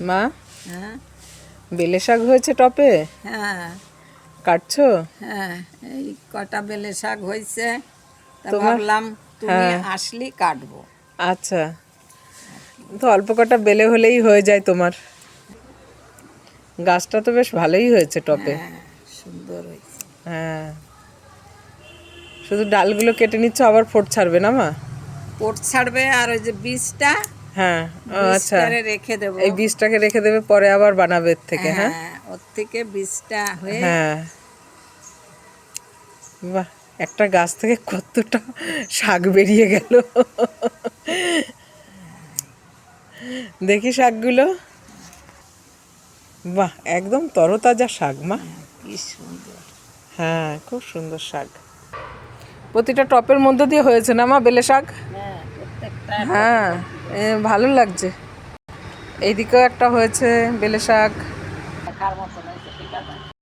মা, হ্যাঁ বেলে শাক হয়েছে টপে? হ্যাঁ কাটছো? হ্যাঁ, এই কটা বেলে শাক হয়েছে, তা তোমার? ভাবলাম তুমি হ্যাঁ। আসলি কাটবো। আচ্ছা, তো অল্প কটা বেলে হলেই হয়ে যায় তোমার। গাছটা তো বেশ ভালোই হয়েছে টপে। হ্যাঁ, সুন্দর হয়েছে। হ্যাঁ, শুধু ডালগুলো কেটে নিচ্ছ, আবার ফোট ছাড়বে না মা? পোট ছাড়বে, আর ওই যে বীজটা, হ্যাঁ। ও আচ্ছা, বীজটারে রেখে দেব। এই বীজটাকে রেখে দেবে, পরে আবার বানাবে এর থেকে। হ্যাঁ। হ্যাঁ, ওর থেকে বীজটা হয়ে হ্যাঁ। বাহ, একটা গাছ থেকে কতটা শাক বেরিয়ে গেল! দেখি শাকগুলো। বাহ, একদম তরতাজা শাক মা। কি সুন্দর। হ্যাঁ, খুব সুন্দর শাক। প্রতিটা টপের মধ্যে দিয়ে হয়েছে না মা বেলে শাক? হ্যাঁ, প্রত্যেকটা হ্যাঁ, ভালো লাগছে। এইদিকেও একটা হয়েছে বেলে শাক। দেখার মতন হয়েছে, ঠিক আছে।